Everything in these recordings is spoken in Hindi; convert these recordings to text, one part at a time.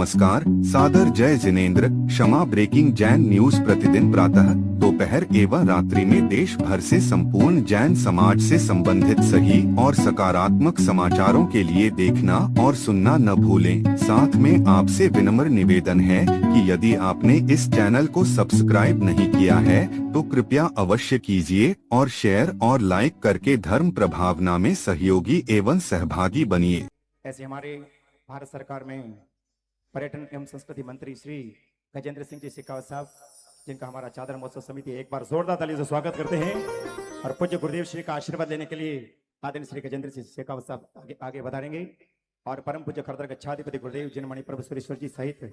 नमस्कार, सादर जय जिनेंद्र। क्षमा ब्रेकिंग जैन न्यूज प्रतिदिन प्रातः, दोपहर एवं रात्रि में देश भर से संपूर्ण जैन समाज से संबंधित सही और सकारात्मक समाचारों के लिए देखना और सुनना न भूलें। साथ में आपसे विनम्र निवेदन है कि यदि आपने इस चैनल को सब्सक्राइब नहीं किया है तो कृपया अवश्य कीजिए और शेयर और लाइक करके धर्म प्रभावना में सहयोगी एवं सहभागी बनिए। ऐसे हमारे भारत सरकार में पर्यटन एवं संस्कृति मंत्री श्री गजेंद्र सिंह जी शेखावत साहब, जिनका हमारा चादर महोत्सव समिति एक बार जोरदार ताली से स्वागत करते हैं और पूज्य गुरुदेव श्री का आशीर्वाद लेने के लिए आदरणीय श्री गजेंद्र सिंह शेखावत साहब आगे बढ़ाएंगे और परम पूज्य खरदर गच्छाधिपति गुरुदेव जिनमणि प्रभु सुरेश्वर जी सहित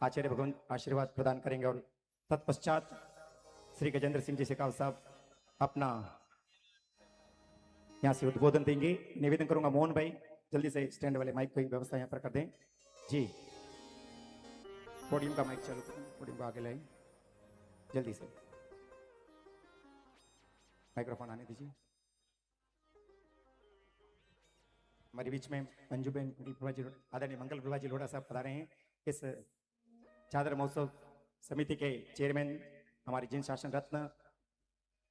आचार्य भगवान आशीर्वाद प्रदान करेंगे और तत्पश्चात श्री गजेंद्र सिंह जी शेखावत साहब अपना यहाँ से उद्बोधन देंगे। निवेदन करूंगा मोहन भाई जल्दी से स्टैंड वाले माइक की व्यवस्था यहाँ पर कर दें जी। पोडियम का माइक चालू करें, पोडियम को आगे लाएं जल्दी से, माइक्रोफोन आने दीजिए। हमारे बीच में मंजूबेन आदरणीय मंगल प्रभा जी लोढ़ा साहब पधारे हैं। इस चादर महोत्सव समिति के चेयरमैन हमारे जिन शासन रत्न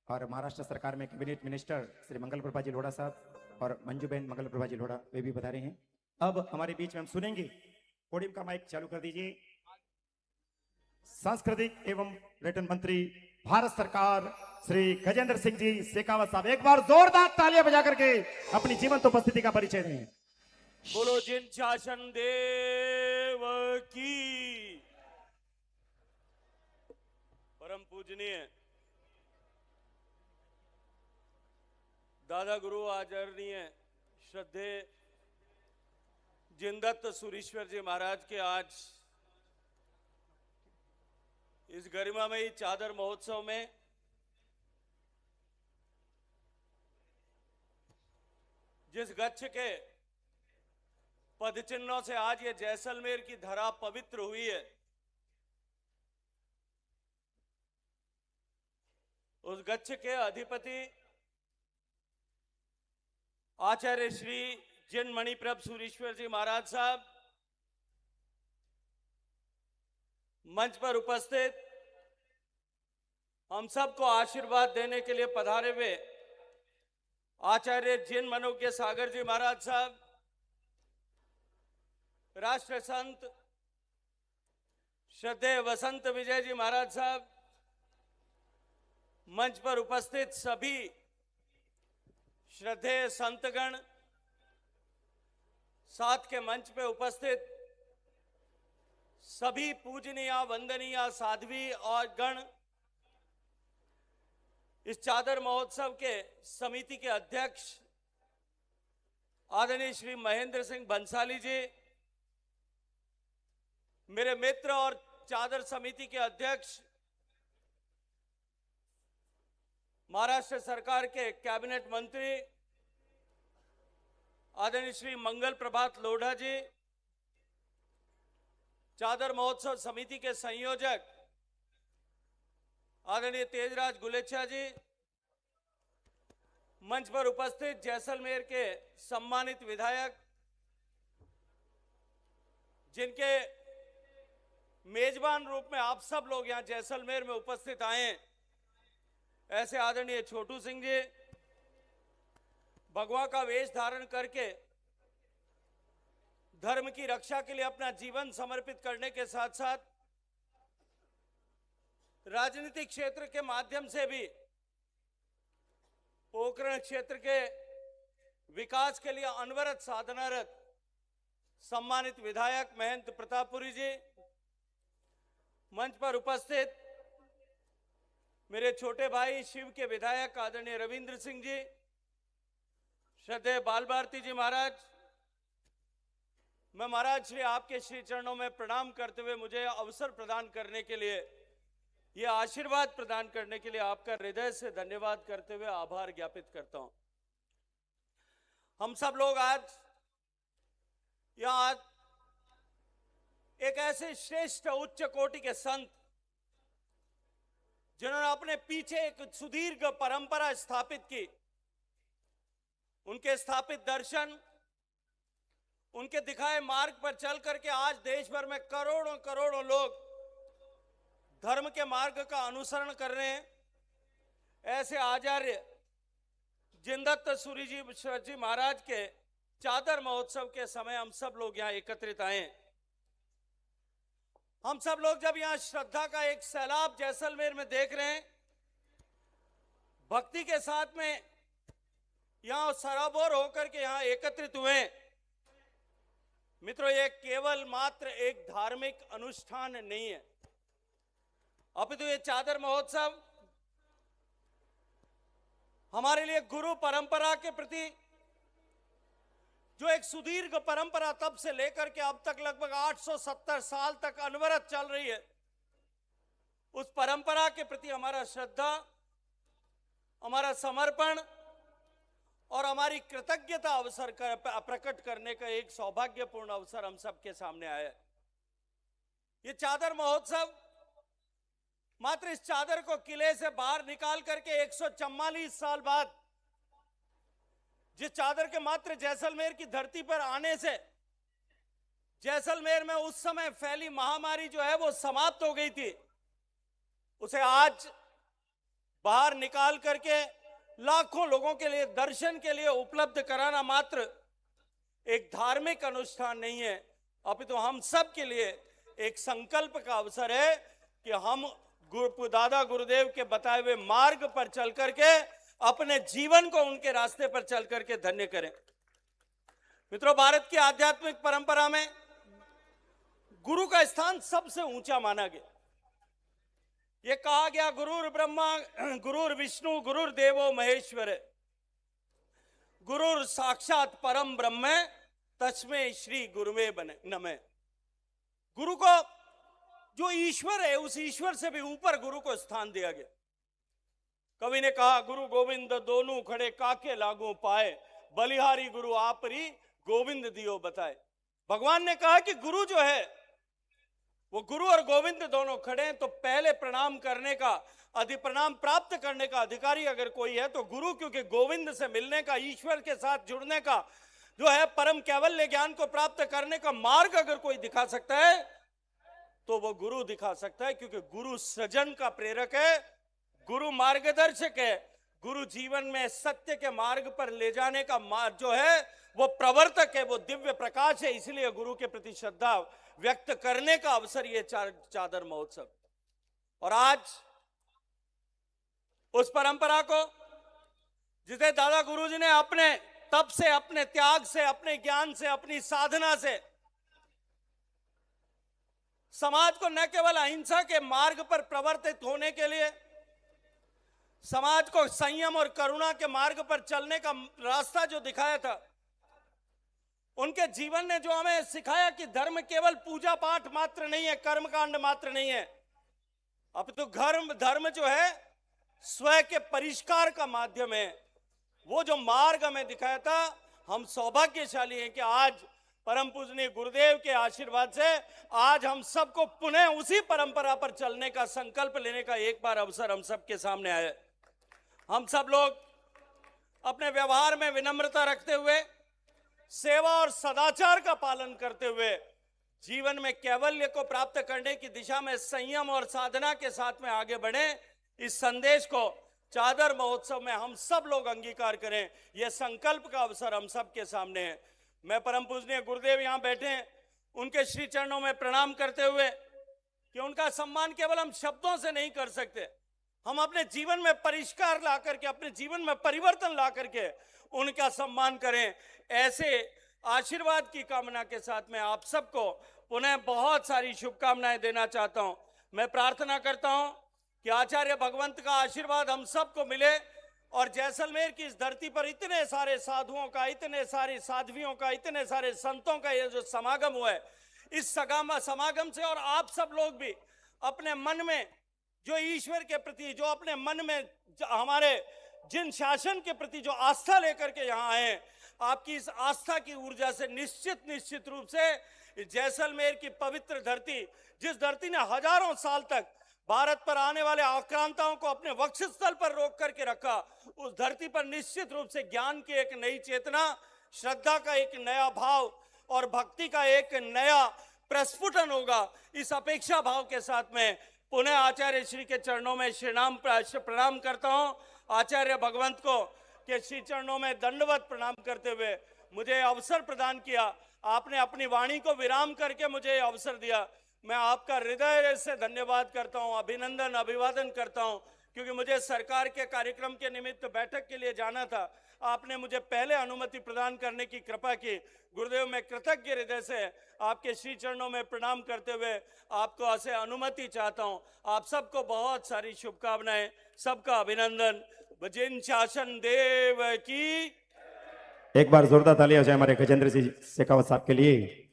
और महाराष्ट्र सरकार में कैबिनेट मिनिस्टर श्री मंगल प्रभा जी लोढ़ा साहब और मंजूबेन मंगल प्रभा जी लोढ़ा वे भी पधारे हैं। अब हमारे बीच में हम सुनेंगे, पोडियम का माइक चालू कर दीजिए, सांस्कृतिक एवं पर्यटन मंत्री भारत सरकार श्री गजेंद्र सिंह जी शेखावत साहब। एक बार जोरदार तालियां बजा करके अपनी जीवंत उपस्थिति का परिचय दें। बोलो जिन शासन देव की। परम पूजनीय दादा गुरु आदरणीय श्रद्धे जिनदत्त सुरीश्वर जी महाराज के आज इस गरिमामयी चादर महोत्सव में जिस गच्छ के पदचिन्हों से आज ये जैसलमेर की धरा पवित्र हुई है, उस गच्छ के अधिपति आचार्य श्री जिन मणिप्रभ सुरीश्वर जी महाराज साहब, मंच पर उपस्थित हम सबको आशीर्वाद देने के लिए पधारे हुए आचार्य जिन मनोज्ञ सागर जी महाराज साहब, राष्ट्र संत श्रद्धेय वसंत विजय जी महाराज साहब, मंच पर उपस्थित सभी श्रद्धेय संतगण, साथ के मंच पे उपस्थित सभी पूजनीय वंदनीय साध्वी और गण, इस चादर महोत्सव के समिति के अध्यक्ष आदरणीय श्री महेंद्र सिंह बंसाली जी, मेरे मित्र और चादर समिति के अध्यक्ष महाराष्ट्र सरकार के कैबिनेट मंत्री आदरणीय श्री मंगल प्रभात लोढ़ा जी, चादर महोत्सव समिति के संयोजक आदरणीय तेजराज गुलेच्छा जी, मंच पर उपस्थित जैसलमेर के सम्मानित विधायक जिनके मेजबान रूप में आप सब लोग यहां जैसलमेर में उपस्थित आए, ऐसे आदरणीय छोटू सिंह जी, भगवा का वेश धारण करके धर्म की रक्षा के लिए अपना जीवन समर्पित करने के साथ साथ राजनीतिक क्षेत्र के माध्यम से भी पोखरण क्षेत्र के विकास के लिए अनवरत साधनारत सम्मानित विधायक महंत प्रतापपुरी जी, मंच पर उपस्थित मेरे छोटे भाई शिव के विधायक आदरणीय रविंद्र सिंह जी, श्रद्धेय बाल भारती जी महाराज, मैं महाराज श्री आपके श्री चरणों में प्रणाम करते हुए मुझे अवसर प्रदान करने के लिए, ये आशीर्वाद प्रदान करने के लिए आपका हृदय से धन्यवाद करते हुए आभार ज्ञापित करता हूं। हम सब लोग आज यहां एक ऐसे श्रेष्ठ उच्च कोटि के संत जिन्होंने अपने पीछे एक सुदीर्घ परंपरा स्थापित की, उनके स्थापित दर्शन उनके दिखाए मार्ग पर चल करके आज देश भर में करोड़ों करोड़ों लोग धर्म के मार्ग का अनुसरण कर रहे हैं। ऐसे आचार्य जिनदत्त सूरी जी महाराज के चादर महोत्सव के समय हम सब लोग यहाँ एकत्रित आए। हम सब लोग जब यहाँ श्रद्धा का एक सैलाब जैसलमेर में देख रहे हैं, भक्ति के साथ में यहाँ सराबोर होकर के यहाँ एकत्रित हुए। मित्रों, ये केवल मात्र एक धार्मिक अनुष्ठान नहीं है, अपितु ये चादर महोत्सव हमारे लिए गुरु परंपरा के प्रति जो एक सुदीर्घ परंपरा तब से लेकर के अब तक लगभग 870 साल तक अनवरत चल रही है, उस परंपरा के प्रति हमारा श्रद्धा, हमारा समर्पण और हमारी कृतज्ञता अवसर प्रकट करने का एक सौभाग्यपूर्ण अवसर हम सबके सामने आया है। ये चादर महोत्सव मात्र इस चादर को किले से बाहर निकाल करके 144 साल बाद जिस चादर के मात्र जैसलमेर की धरती पर आने से जैसलमेर में उस समय फैली महामारी जो है वो समाप्त हो गई थी, उसे आज बाहर निकाल करके लाखों लोगों के लिए दर्शन के लिए उपलब्ध कराना मात्र एक धार्मिक अनुष्ठान नहीं है, अपितु हम सब के लिए एक संकल्प का अवसर है कि हम दादा गुरुदेव के बताए हुए मार्ग पर चल करके अपने जीवन को उनके रास्ते पर चल करके धन्य करें। मित्रों, भारत की आध्यात्मिक परंपरा में गुरु का स्थान सबसे ऊंचा माना गया। ये कहा गया गुरुर ब्रह्मा गुरुर विष्णु गुरुर देवो महेश्वर, गुरुर साक्षात परम ब्रह्म तस्मै श्री गुरुवे नमः। गुरु को जो ईश्वर है उस ईश्वर से भी ऊपर गुरु को स्थान दिया गया। कवि ने कहा गुरु गोविंद दोनों खड़े काके लागू पाए, बलिहारी गुरु आपरी गोविंद दियो बताए। भगवान ने कहा कि गुरु जो है वो गुरु और गोविंद दोनों खड़े हैं, तो पहले प्रणाम करने का प्रणाम प्राप्त करने का अधिकारी अगर कोई है तो गुरु, क्योंकि गोविंद से मिलने का, ईश्वर के साथ जुड़ने का जो है परम कैवल्य ज्ञान को प्राप्त करने का मार्ग अगर कोई दिखा सकता है तो वो गुरु दिखा सकता है, क्योंकि गुरु सृजन का प्रेरक है, गुरु मार्गदर्शक है, गुरु जीवन में सत्य के मार्ग पर ले जाने का मार्ग जो है वो प्रवर्तक है, वो दिव्य प्रकाश है। इसलिए गुरु के प्रति श्रद्धा व्यक्त करने का अवसर ये चादर महोत्सव। और आज उस परंपरा को जिसे दादा गुरुजी ने अपने तप से, अपने त्याग से, अपने ज्ञान से, अपनी साधना से समाज को न केवल अहिंसा के मार्ग पर प्रवर्तित होने के लिए, समाज को संयम और करुणा के मार्ग पर चलने का रास्ता जो दिखाया था, उनके जीवन ने जो हमें सिखाया कि धर्म केवल पूजा पाठ मात्र नहीं है, कर्मकांड मात्र नहीं है, अब तो धर्म जो है स्वयं के परिष्कार का माध्यम है। वो जो मार्ग हमें दिखाया था, हम सौभाग्यशाली हैं कि आज परम पूजनीय गुरुदेव के आशीर्वाद से आज हम सबको पुनः उसी परंपरा पर चलने का संकल्प लेने का एक बार अवसर हम सबके सामने आया। हम सब लोग अपने व्यवहार में विनम्रता रखते हुए, सेवा और सदाचार का पालन करते हुए जीवन में कैवल्य को प्राप्त करने की दिशा में संयम और साधना के साथ में आगे बढ़े, इस संदेश को चादर महोत्सव में हम सब लोग अंगीकार करें। यह संकल्प का अवसर हम सब के सामने है। मैं परम पूजनीय गुरुदेव यहाँ बैठे हैं, उनके श्री चरणों में प्रणाम करते हुए कि उनका सम्मान केवल हम शब्दों से नहीं कर सकते, हम अपने जीवन में परिष्कार ला करके, अपने जीवन में परिवर्तन ला करके उनका सम्मान करें। ऐसे आशीर्वाद की कामना के साथ मैं आप सबको पुनः बहुत सारी शुभकामनाएं देना चाहता हूं। मैं प्रार्थना करता हूं कि आचार्य भगवंत का आशीर्वाद हम सबको मिले और जैसलमेर की इस धरती पर इतने सारे साधुओं का, इतने सारी साध्वियों का, इतने सारे संतों का ये जो समागम हुआ है, इस समागम से और आप सब लोग भी अपने मन में जो ईश्वर के प्रति, जो अपने मन में हमारे जिन शासन के प्रति जो आस्था लेकर के यहाँ आए, आपकी इस आस्था की ऊर्जा से निश्चित रूप से जैसलमेर की पवित्र धरती, जिस धरती ने हजारों साल तक भारत पर आने वाले आक्रांताओं को अपने वक्षस्थल पर रोक करके रखा, उस धरती पर निश्चित रूप से ज्ञान की एक नई चेतना, श्रद्धा का एक नया भाव और भक्ति का एक नया प्रस्फुटन होगा। इस अपेक्षा भाव के साथ में पुनः आचार्य श्री के चरणों में प्रणाम करता हूं। आचार्य भगवंत को के श्री चरणों में दंडवत प्रणाम करते हुए मुझे अवसर प्रदान किया, आपने अपनी वाणी को विराम करके मुझे अवसर दिया। मैं आपका हृदय से धन्यवाद करता हूं, अभिनंदन अभिवादन करता हूं, क्योंकि मुझे सरकार के कार्यक्रम के निमित्त बैठक के लिए जाना था। आपने मुझे पहले अनुमति प्रदान करने की कृपा की। गुरुदेव, मैं कृतज्ञ हृदय से आपके श्री चरणों में प्रणाम करते हुए आपको ऐसे अनुमति चाहता हूं। आप सबको बहुत सारी शुभकामनाएं, सबका अभिनंदन। भजन शासन देव की। एक बार जोरदार ताली हो जाए हमारे गजेंद्र जी शेखावत साहब के लिए।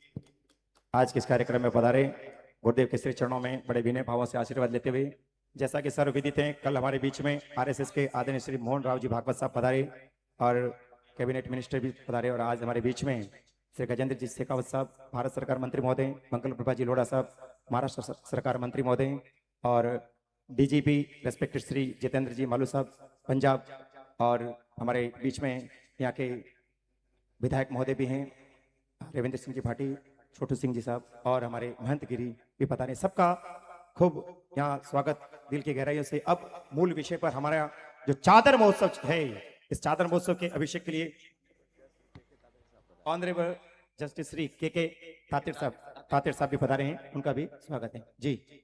आज के इस कार्यक्रम में पधारे गुरुदेव के श्री चरणों में बड़े विनय भावों से आशीर्वाद लेते हुए, जैसा कि सर्वविदित है, कल हमारे बीच में आरएसएस के आदरणीय श्री मोहन राव जी भागवत साहब पधारे और कैबिनेट मिनिस्टर भी पधारे, और आज हमारे बीच में श्री गजेंद्र जी शेखावत साहब, भारत सरकार मंत्री महोदय, मंगल प्रभा जी लोढ़ा साहब, महाराष्ट्र सरकार मंत्री महोदय, और डीजीपी रेस्पेक्टेड श्री जितेंद्र जी मालू साहब पंजाब, और हमारे बीच में यहाँ के विधायक महोदय भी हैं, रविंद्र सिंह जी भाटी, छोटू सिंह जी साहब, और हमारे महंत गिरी भी पधारे। सबका खूब यहाँ स्वागत दिल की गहराइयों से। अब मूल विषय पर हमारा जो चादर महोत्सव है, इस चादर महोत्सव के अभिषेक के लिए ऑनरेबल जस्टिस श्री के तातिर साहब भी पधारे हैं, उनका भी स्वागत है जी।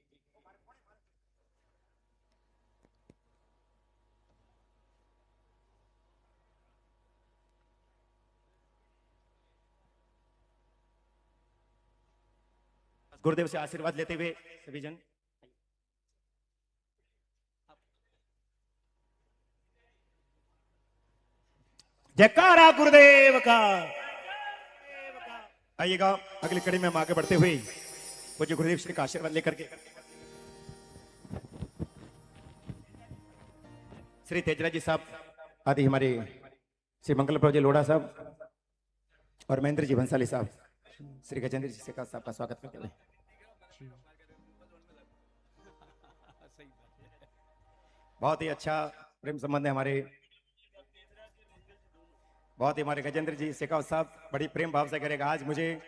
गुरुदेव से आशीर्वाद लेते हुए सभी जन जयकारा गुरुदेव का। आइएगा अगली कड़ी में हम आगे बढ़ते हुए पूज्य गुरुदेव श्री का आशीर्वाद लेकर के श्री तेजराज जी साहब आदि, हमारे श्री मंगल प्रभु जी लोढ़ा साहब और महेंद्र जी भंसाली साहब, श्री गजेंद्र जी शेखावत साहब का स्वागत करते हुए। बहुत ही अच्छा प्रेम संबंध है हमारे गजेंद्र जी शेखावत साहब बड़ी प्रेम भाव से करेगा। आज मुझे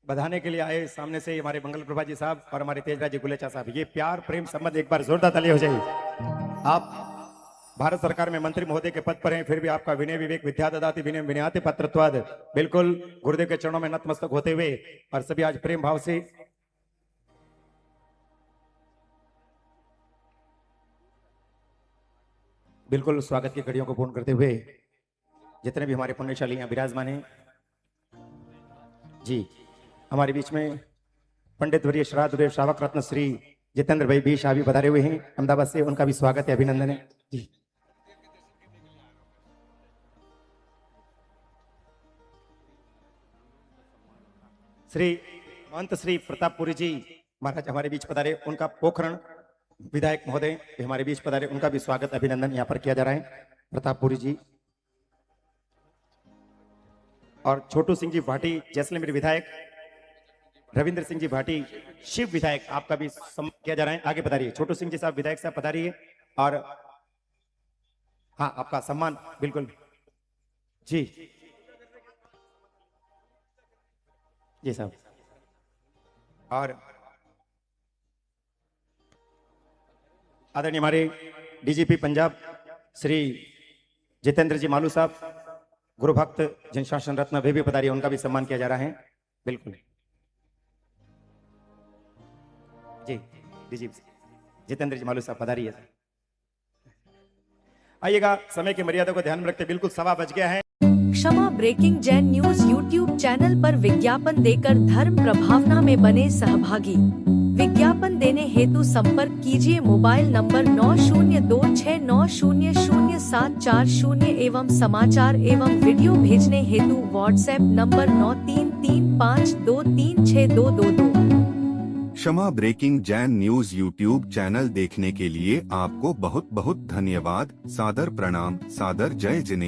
बधाने के लिए आए सामने से हमारे मंगल प्रभा जी साहब और हमारे तेजराज जी गुलेचा साहब। ये प्यार प्रेम संबंध एक बार जोरदार ताली हो जाए। आप भारत सरकार में मंत्री महोदय के पद पर हैं, फिर भी आपका विनय विवेक विद्या ददाति विनय विनयाति पत्रत्वाद बिल्कुल गुरुदेव के चरणों में नतमस्तक होते हुए, और सभी आज प्रेम भाव से बिल्कुल स्वागत की घड़ियों को पूर्ण करते हुए जितने भी हमारे पुण्यशाली यहाँ विराजमान हैं जी, हमारे बीच में पंडित वर्य श्राद्ध श्रावक रत्न श्री जितेंद्र भाई भी शाह भी पधारे हुए हैं अहमदाबाद से, उनका भी स्वागत है, अभिनंदन है जी। श्री महंत श्री प्रतापपुरी जी महाराज हमारे बीच पधारे, उनका पोखरण विधायक महोदय हमारे बीच पधारे, उनका भी स्वागत अभिनंदन यहाँ पर किया जा रहा है, प्रतापपुरी जी। और छोटू सिंह जी भाटी जैसलमेर विधायक, रविंद्र सिंह जी भाटी शिव विधायक, आपका भी किया जा रहा है, आगे पधारिए। छोटू सिंह जी साहब विधायक साहब पधारिए, और हाँ आपका सम्मान बिल्कुल जी जी साहब। और आदरणीय हमारे डीजीपी पंजाब श्री जितेंद्र जी मालू साहब, गुरु भक्त जनशासन रत्न वे भी पधारिए, उनका भी सम्मान किया जा रहा है बिल्कुल जी। डीजीपी जितेंद्र जी मालू साहब पधारिए। आइएगा, समय की मर्यादा को ध्यान में रखते बिल्कुल 1:15 बज गया है। Kshama breaking Jain news YouTube channel पर विज्ञापन देकर धर्म प्रभावना में बने सहभागी। विज्ञापन देने हेतु संपर्क कीजिए मोबाइल नंबर 9026900740 एवं समाचार एवं वीडियो भेजने हेतु WhatsApp number 9335236222। Kshama breaking Jain news YouTube channel देखने के लिए आपको बहुत बहुत धन्यवाद। सादर प्रणाम, सादर जय जिनेंद्र।